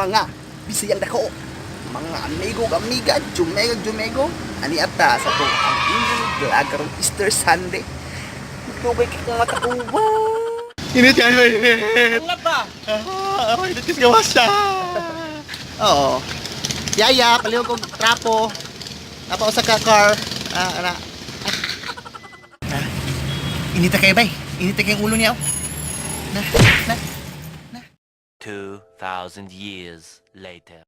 mga bisayang dako, mga amigo, amiga, jumego, ani ata sa to ang inyong vlogger Easter Sunday. Tubay kang matakuwa. Init kayo, init. Ang ba? Init kasi gawas siya. Oo. Yaya, palihog kong trapo. Napao sa car. Init kayo, bay. Init kayo yung ulo niya. Na. 2,000 years later.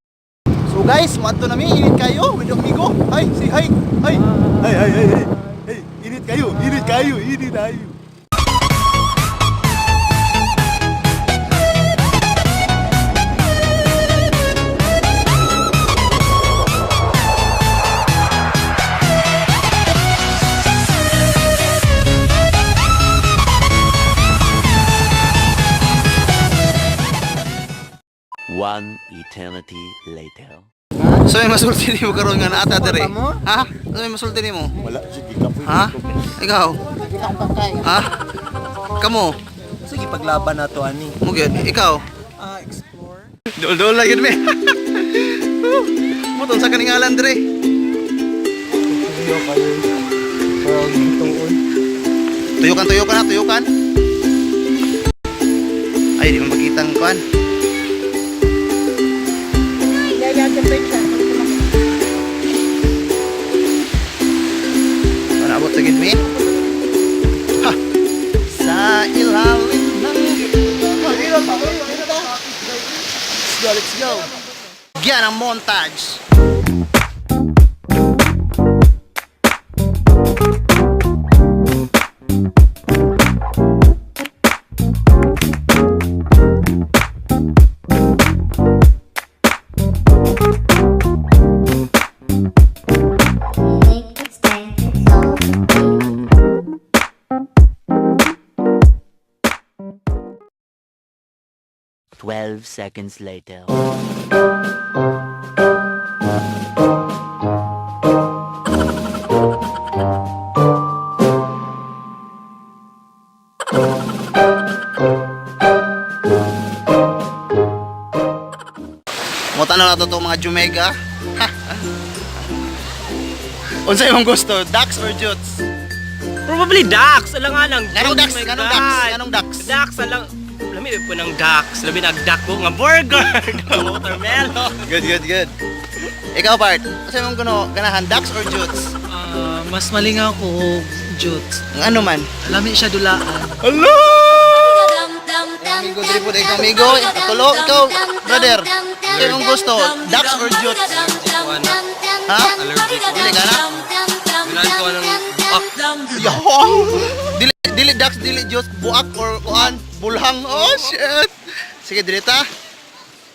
So guys, maadto nami, init kayo. With amigo. Hi, say hi. Hi. Hey, init kayo. One eternity later. So may masulti ni mo karon nga naata dere. Ha? So may masulti ni mo? Wala, sige ka po. Ha? Ikaw? Ha? Kamo? Sige, paglaban na to, ani. Mo gyud. Ikaw? Explore. Dol lang yun, me. Mo sa kaning ngalan dere. Tuyo kayo. Tuyukan. Ay, di mo makitang kuan. Abot sagid mi. Ha. Sa ilalim ng Let's go. Yan ang montage. Twelve seconds later. Mo tanaw na to mga Jumega. Unsa imong gusto, ducks or jutes? Probably ducks. Alang nga lang. Ganong ducks, Oh my ganong God. ducks, ganong ducks. Ducks, alang. Lami po ng ducks. Lami nag-duck ko nga burger. Watermelon. Good. Ikaw, Bart, unsa imong ganahan, ducks or jutes? Mas malingaw ko jutes. Ang ano man? Lami siya dulaan. Hello! Amigo, dili po ikaw, amigo. Tulo, ikaw, brother. Ito yung gusto, ducks or jutes? Ha? Allergic ko. Dili ka na? Bilan ko ng buak. Yahoo! Dili ducks, dili jutes, buak or kuan, bulhang. Oh, shit! Sige, dili ta.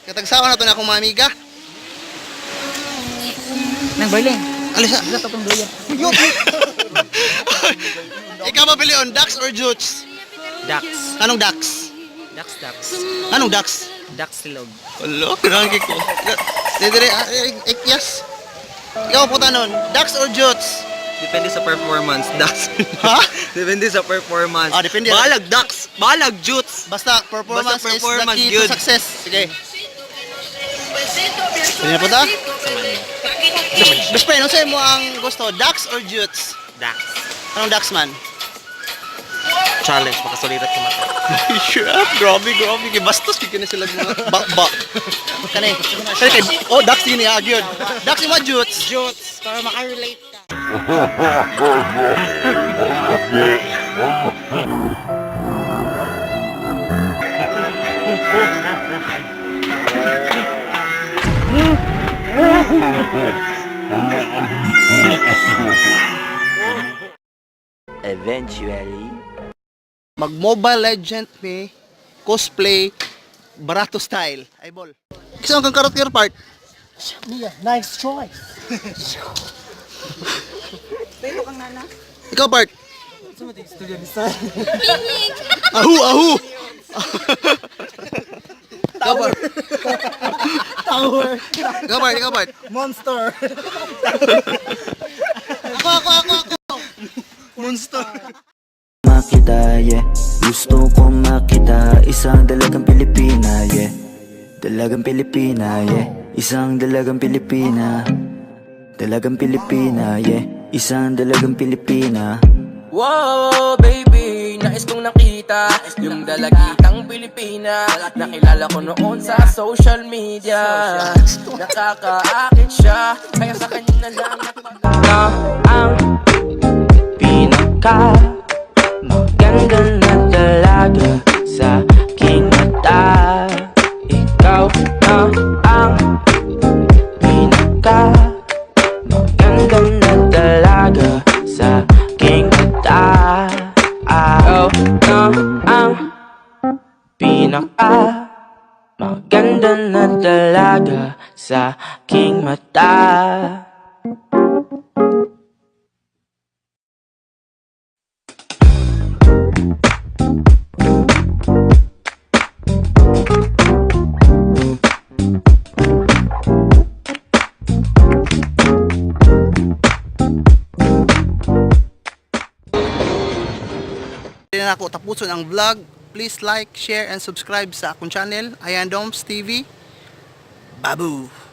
Katagsawa na to na akong mga amiga. Nang Berlin. Alisa. Sa tatong doya. Ikaw ba pilion, ducks or jutes? Ducks. Anong ducks? Ducks. Anong ducks? Ducks silog. Hello, kinangki ko. Dili, yes. Ikaw po tanon, ducks or jutes? Depende sa performance. Ducks. Ha? Depende sa performance. Ah, depende. Balag ducks. Balag jutes. Basta performance, Basta is performance, the key good. to success. Sige. Sige na po ta? Best friend, ano sa'yo mo ang gusto? Ducks or jutes? Ducks. Anong ducks man? Challenge. Makasulirat ko mata. Shit, grabe. Bastos, kaya na sila mga ba. Kanay. Oh, ducks yun ya, good. Ducks yung mga jutes. Jutes. Para makarelate ka. Eventually. Mag-Mobile Legend me, cosplay, barato style. Ay, bol. Kasi ang kang character part. Nia, nice choice. Ikaw part. Sumati studio ni Sir. Ahu. Tower. Ikaw part. Monster. Ako. Monster. Makita, yeah. Gusto ko makita isang dalagang Pilipina, yeah. Dalagang Pilipina, yeah. Isang dalagang Pilipina. Dalagang Pilipina, yeah. Isang dalagang Pilipina. Wow, baby, nais kong nakita yung dalagitang Pilipina. Nakilala ko noon sa social media. Nakakaakit siya, kaya sa kanya na lang na ang pinaka maganda na dalaga sa aking mata. Ikaw na ang pinaka maganda na dalaga sa aking mata. Ikaw na ang pinaka maganda na dalaga sa aking mata. Hindi na ako tapuson ang vlog. Please like, share, and subscribe sa akong channel, Ayan Doms TV. Babu!